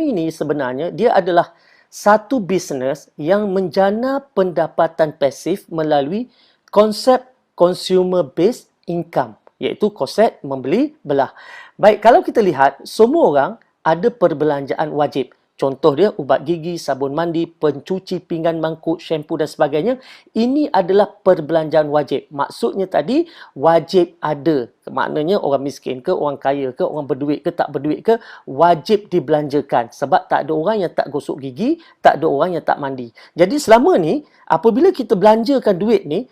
Atomy ni sebenarnya dia adalah satu bisnes yang menjana pendapatan pasif melalui konsep consumer based income, iaitu konsep membeli belah. Baik, kalau kita lihat semua orang ada perbelanjaan wajib. Contoh dia ubat gigi, sabun mandi, pencuci pinggan mangkuk, shampoo dan sebagainya. Ini adalah perbelanjaan wajib. Maksudnya tadi wajib ada. Maknanya orang miskin ke, orang kaya ke, orang berduit ke, tak berduit ke, wajib dibelanjakan. Sebab tak ada orang yang tak gosok gigi, tak ada orang yang tak mandi. Jadi selama ni, apabila kita belanjakan duit ni,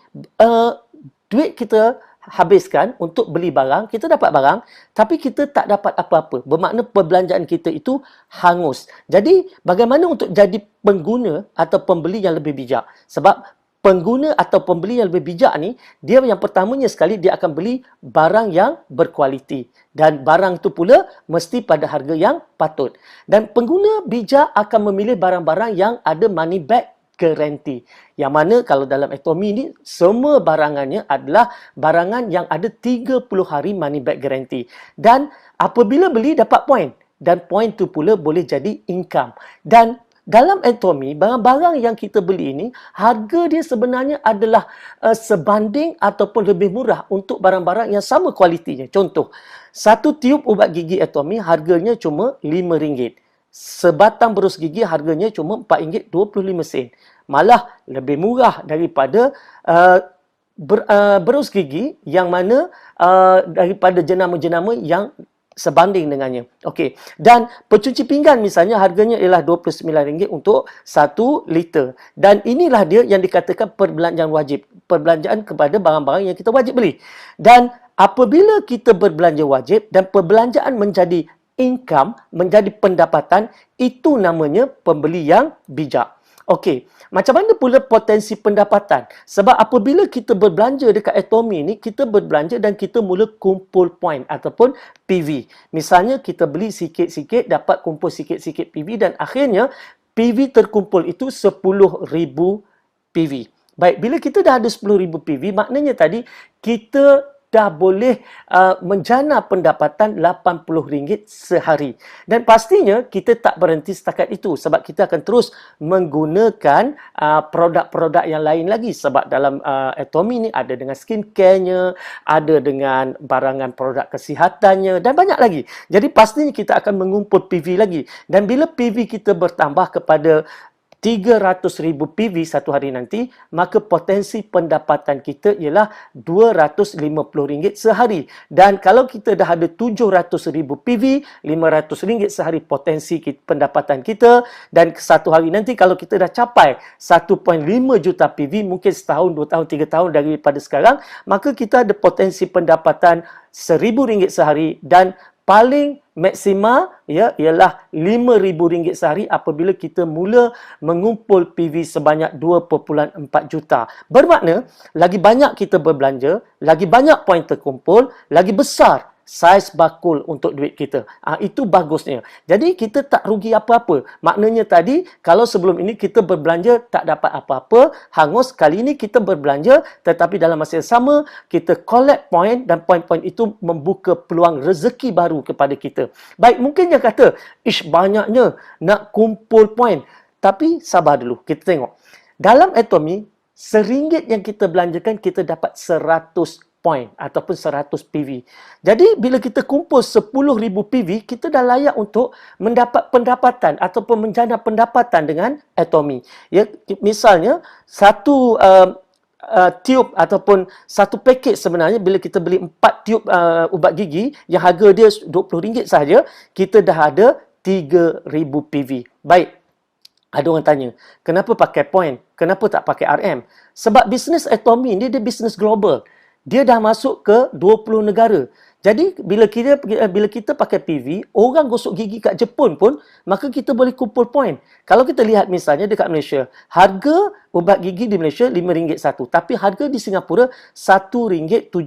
duit kita habiskan untuk beli barang, kita dapat barang, tapi kita tak dapat apa-apa. Bermakna perbelanjaan kita itu hangus. Jadi, bagaimana untuk jadi pengguna atau pembeli yang lebih bijak? Sebab pengguna atau pembeli yang lebih bijak ni, dia yang pertamanya sekali, dia akan beli barang yang berkualiti. Dan barang itu pula mesti pada harga yang patut. Dan pengguna bijak akan memilih barang-barang yang ada money back guarantee. Yang mana kalau dalam Atomy ni semua barangannya adalah barangan yang ada 30 hari money back guarantee. Dan apabila beli dapat point. Dan point tu pula boleh jadi income. Dan dalam Atomy, barang-barang yang kita beli ini, harga dia sebenarnya adalah sebanding ataupun lebih murah untuk barang-barang yang sama kualitinya. Contoh, satu tiub ubat gigi Atomy harganya cuma RM5. Sebatang berus gigi harganya cuma RM4.25. Malah lebih murah daripada berus gigi yang mana daripada jenama-jenama yang sebanding dengannya. Okey. Dan pencuci pinggan misalnya harganya ialah RM29 untuk 1 liter. Dan inilah dia yang dikatakan perbelanjaan wajib. Perbelanjaan kepada barang-barang yang kita wajib beli. Dan apabila kita berbelanja wajib dan perbelanjaan menjadi income, menjadi pendapatan, itu namanya pembeli yang bijak. Okey, macam mana pula potensi pendapatan? Sebab apabila kita berbelanja dekat Atomy ni, kita berbelanja dan kita mula kumpul point ataupun PV. Misalnya kita beli sikit-sikit, dapat kumpul sikit-sikit PV dan akhirnya PV terkumpul itu 10,000 PV. Baik, bila kita dah ada 10,000 PV, maknanya tadi kita dah boleh menjana pendapatan RM80 sehari. Dan pastinya kita tak berhenti setakat itu sebab kita akan terus menggunakan produk-produk yang lain lagi. Sebab dalam Atomy ni ada dengan skincare-nya, ada dengan barangan produk kesihatannya dan banyak lagi. Jadi pastinya kita akan mengumpul PV lagi. Dan bila PV kita bertambah kepada 300,000 PV satu hari nanti, maka potensi pendapatan kita ialah RM250 sehari. Dan kalau kita dah ada 700,000 PV, RM500 sehari potensi pendapatan kita. Dan satu hari nanti kalau kita dah capai 1.5 juta PV, mungkin setahun, 2 tahun, 3 tahun daripada sekarang, maka kita ada potensi pendapatan RM1,000 sehari dan paling maksima ialah RM5,000 sehari apabila kita mula mengumpul PV sebanyak 2.4 juta. Bermakna, lagi banyak kita berbelanja, lagi banyak poin terkumpul, lagi besar saiz bakul untuk duit kita. Itu bagusnya. Jadi kita tak rugi apa-apa. Maknanya tadi, kalau sebelum ini kita berbelanja tak dapat apa-apa, hangus. Kali ini kita berbelanja tetapi dalam masa yang sama, kita collect point dan poin-poin itu membuka peluang rezeki baru kepada kita. Baik, mungkin dia kata, banyaknya nak kumpul poin. Tapi sabar dulu, kita tengok. Dalam Atomy, RM1 yang kita belanjakan, kita dapat 100 point ataupun 100 PV. Jadi bila kita kumpul 10,000 PV, kita dah layak untuk mendapat pendapatan ataupun menjana pendapatan dengan Atomy. Ya, misalnya satu tiub ataupun satu paket sebenarnya bila kita beli 4 tiub ubat gigi yang harga dia RM20 sahaja, kita dah ada 3,000 PV. Baik. Ada orang tanya, kenapa pakai point? Kenapa tak pakai RM? Sebab bisnes Atomy ni dia bisnes global. Dia dah masuk ke 20 negara. Jadi, bila kita pakai PV, orang gosok gigi kat Jepun pun, maka kita boleh kumpul point. Kalau kita lihat misalnya dekat Malaysia, harga ubat gigi di Malaysia RM5 satu. Tapi harga di Singapura $1.75.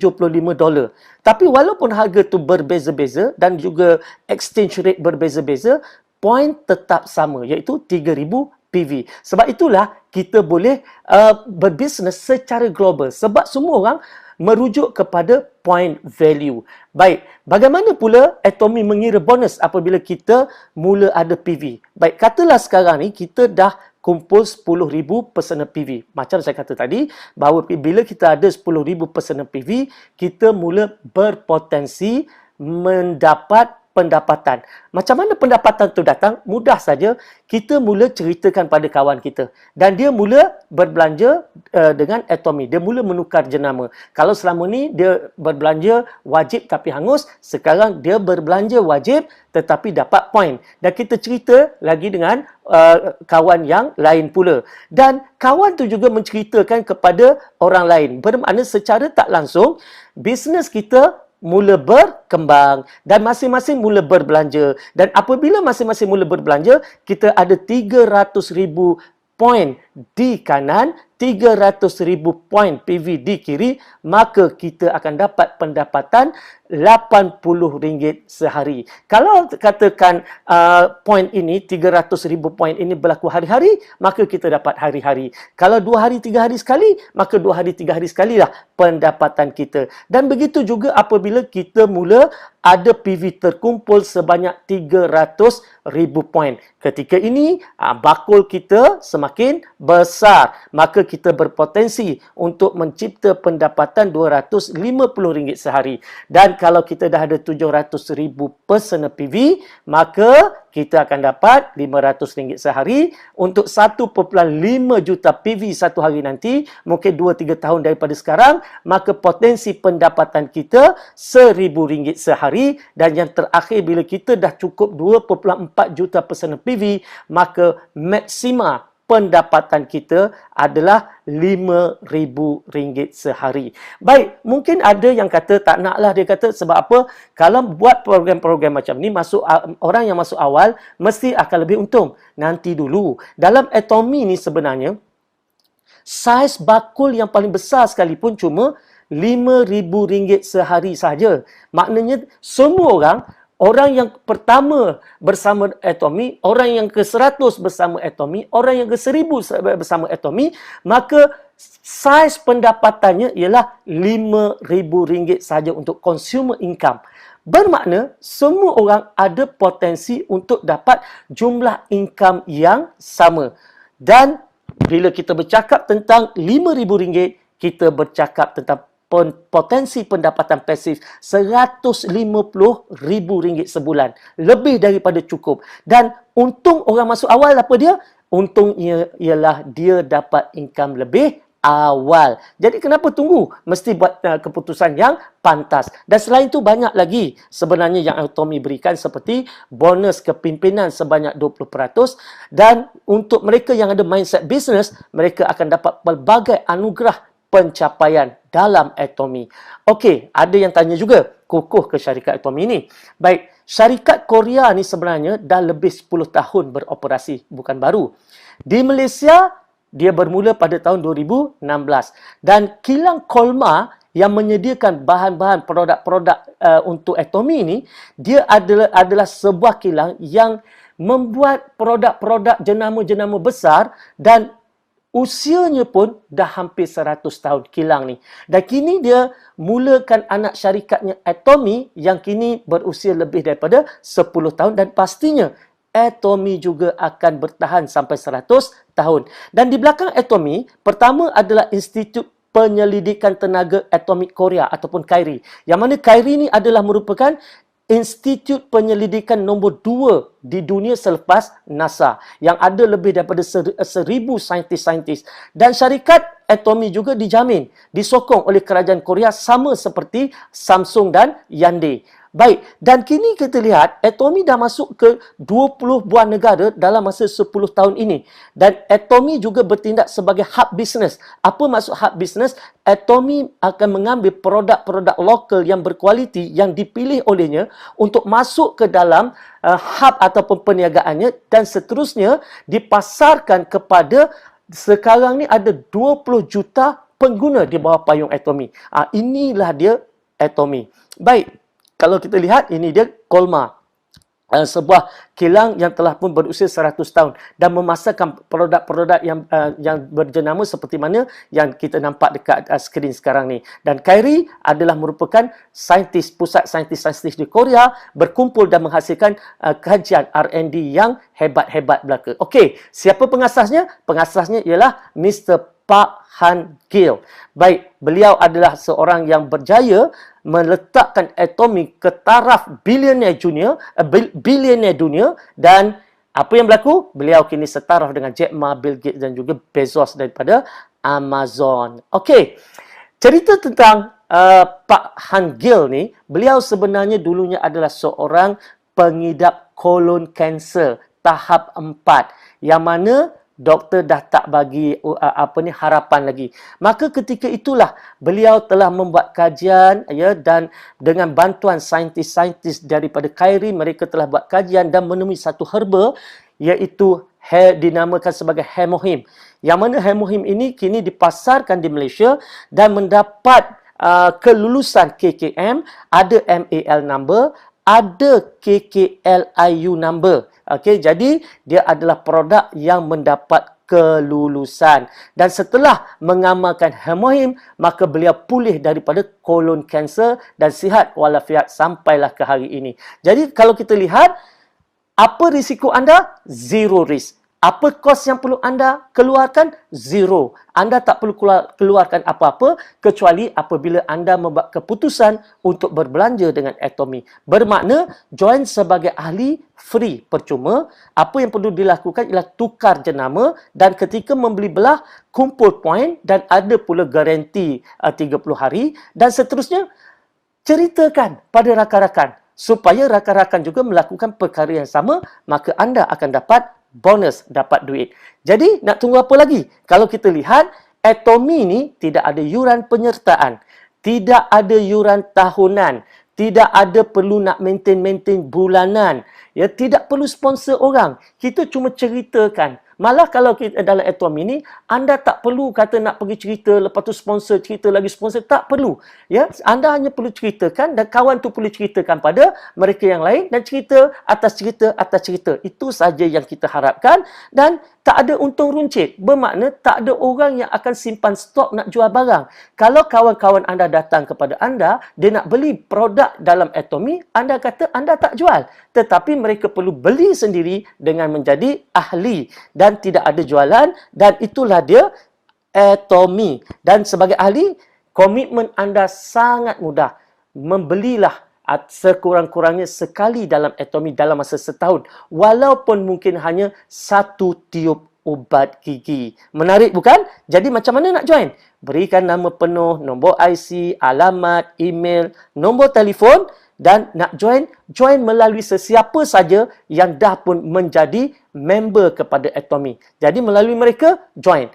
Tapi walaupun harga tu berbeza-beza dan juga exchange rate berbeza-beza, point tetap sama, iaitu 3,000 PV. Sebab itulah kita boleh berbisnes secara global. Sebab semua orang merujuk kepada point value. Baik, bagaimana pula atomi mengira bonus apabila kita mula ada PV? Baik, katalah sekarang ni kita dah kumpul 10,000 personal PV. Macam saya kata tadi, bahawa bila kita ada 10,000 personal PV, kita mula berpotensi mendapat pendapatan. Macam mana pendapatan tu datang? Mudah saja, kita mula ceritakan pada kawan kita. Dan dia mula berbelanja dengan atomi. Dia mula menukar jenama. Kalau selama ni dia berbelanja wajib tapi hangus, sekarang dia berbelanja wajib tetapi dapat poin. Dan kita cerita lagi dengan kawan yang lain pula. Dan kawan tu juga menceritakan kepada orang lain. Bermakna secara tak langsung, bisnes kita mula berkembang dan masing-masing mula berbelanja. Dan apabila masing-masing mula berbelanja, kita ada 300,000 poin di kanan, 300,000 poin PV di kiri, maka kita akan dapat pendapatan RM80 sehari. Kalau katakan poin ini, 300,000 poin ini berlaku hari-hari, maka kita dapat hari-hari. Kalau 2 hari, 3 hari sekali, maka 2 hari, 3 hari sekalilah pendapatan kita. Dan begitu juga apabila kita mula ada PV terkumpul sebanyak 300,000 poin. Ketika ini, bakul kita semakin besar. Maka kita berpotensi untuk mencipta pendapatan RM250 sehari. Dan kalau kita dah ada 700,000 personal PV, maka kita akan dapat RM500 sehari. Untuk 1.5 juta PV satu hari nanti, mungkin 2-3 tahun daripada sekarang, maka potensi pendapatan kita RM1,000 sehari. Dan yang terakhir, bila kita dah cukup 2.4 juta personal PV, maka maksima pendapatan kita adalah RM5,000 sehari. Baik, mungkin ada yang kata tak naklah, dia kata sebab apa? Kalau buat program-program macam ni, orang yang masuk awal mesti akan lebih untung. Nanti dulu. Dalam atomi ni sebenarnya, saiz bakul yang paling besar sekalipun cuma RM5,000 sehari saja. Maknanya semua orang yang pertama bersama atomi, orang yang ke-100 bersama atomi, orang yang ke-1,000 bersama atomi, maka saiz pendapatannya ialah RM5,000 saja untuk consumer income. Bermakna semua orang ada potensi untuk dapat jumlah income yang sama. Dan bila kita bercakap tentang RM5,000, kita bercakap tentang potensi pendapatan pasif RM150,000 sebulan. Lebih daripada cukup. Dan untung orang masuk awal apa dia? Untungnya ialah dia dapat income lebih awal. Jadi kenapa tunggu? Mesti buat keputusan yang pantas. Dan selain itu banyak lagi sebenarnya yang atomi berikan, seperti bonus kepimpinan sebanyak 20%. Dan untuk mereka yang ada mindset business, mereka akan dapat pelbagai anugerah pencapaian dalam atomi. Okey, ada yang tanya juga, kukuh ke syarikat atomi ini? Baik, syarikat Korea ni sebenarnya dah lebih 10 tahun beroperasi, bukan baru. Di Malaysia, dia bermula pada tahun 2016. Dan kilang Kolma yang menyediakan bahan-bahan produk-produk untuk atomi ini, dia adalah sebuah kilang yang membuat produk-produk jenama-jenama besar dan usianya pun dah hampir 100 tahun kilang ni. Dan kini dia mulakan anak syarikatnya Atomi yang kini berusia lebih daripada 10 tahun dan pastinya Atomi juga akan bertahan sampai 100 tahun. Dan di belakang Atomi, pertama adalah Institut Penyelidikan Tenaga Atomik Korea ataupun KAIRI. Yang mana KAIRI ni adalah merupakan institut penyelidikan nombor 2 di dunia selepas NASA, yang ada lebih daripada 1,000 saintis-saintis. Dan syarikat Atomi juga dijamin, disokong oleh kerajaan Korea sama seperti Samsung dan Hyundai. Baik, dan kini kita lihat Atomi dah masuk ke 20 buah negara dalam masa 10 tahun ini. Dan Atomi juga bertindak sebagai hub bisnes. Apa maksud hub bisnes? Atomi akan mengambil produk-produk lokal yang berkualiti yang dipilih olehnya untuk masuk ke dalam hub ataupun perniagaannya dan seterusnya dipasarkan kepada, sekarang ni ada 20 juta pengguna di bawah payung Atomi. Inilah dia Atomi. Baik. Kalau kita lihat, ini dia Kolma. sebuah kilang yang telah pun berusia 100 tahun dan memasarkan produk-produk yang berjenama seperti mana yang kita nampak dekat skrin sekarang ni. Dan Kyrie adalah merupakan pusat saintis-saintis di Korea berkumpul dan menghasilkan kajian R&D yang hebat-hebat belaka. Okey, siapa pengasasnya? Pengasasnya ialah Mr. Park Han-gil. Baik, beliau adalah seorang yang berjaya meletakkan atomi ke taraf bilioner dunia dan apa yang berlaku? Beliau kini setaraf dengan Jack Ma, Bill Gates dan juga Bezos daripada Amazon. Okey, cerita tentang Pak Han-gil ni, beliau sebenarnya dulunya adalah seorang pengidap kolon kanser tahap 4 yang mana doktor dah tak bagi harapan lagi. Maka ketika itulah beliau telah membuat kajian dan dengan bantuan saintis-saintis daripada Kyrie, mereka telah buat kajian dan menemui satu herba iaitu dinamakan sebagai hemohim. Yang mana hemohim ini kini dipasarkan di Malaysia dan mendapat kelulusan KKM, ada MAL number, ada KKLIU number. Okey, jadi dia adalah produk yang mendapat kelulusan. Dan setelah mengamalkan hemohim, maka beliau pulih daripada kolon kanser dan sihat walafiat sampailah ke hari ini. Jadi kalau kita lihat, apa risiko anda? Zero risk. Apa kos yang perlu anda keluarkan? Zero. Anda tak perlu keluarkan apa-apa kecuali apabila anda membuat keputusan untuk berbelanja dengan Atomy. Bermakna join sebagai ahli free, percuma. Apa yang perlu dilakukan ialah tukar jenama dan ketika membeli belah, kumpul poin dan ada pula garanti 30 hari dan seterusnya. Ceritakan pada rakan-rakan supaya rakan-rakan juga melakukan perkara yang sama, maka anda akan dapat bonus, dapat duit. Jadi, nak tunggu apa lagi? Kalau kita lihat, Atomy ni tidak ada yuran penyertaan, tidak ada yuran tahunan, tidak ada perlu nak maintain bulanan, ya, tidak perlu sponsor orang. Kita cuma ceritakan. Malah kalau kita dalam Atomy ni, anda tak perlu kata nak pergi cerita, lepas tu sponsor, cerita lagi sponsor, tak perlu. Ya, anda hanya perlu ceritakan dan kawan tu perlu ceritakan pada mereka yang lain dan cerita atas cerita atas cerita. Itu saja yang kita harapkan dan tak ada untung runcit. Bermakna tak ada orang yang akan simpan stok nak jual barang. Kalau kawan-kawan anda datang kepada anda, dia nak beli produk dalam Atomy, anda kata anda tak jual. Tetapi mereka perlu beli sendiri dengan menjadi ahli dan tidak ada jualan dan itulah dia Atomy. Dan sebagai ahli, komitmen anda sangat mudah. Membelilah sekurang-kurangnya sekali dalam Atomy dalam masa setahun. Walaupun mungkin hanya satu tiub ubat gigi. Menarik bukan? Jadi macam mana nak join? Berikan nama penuh, nombor IC, alamat, email, nombor telefon dan nak join melalui sesiapa saja yang dah pun menjadi member kepada Atomy. Jadi melalui mereka, join.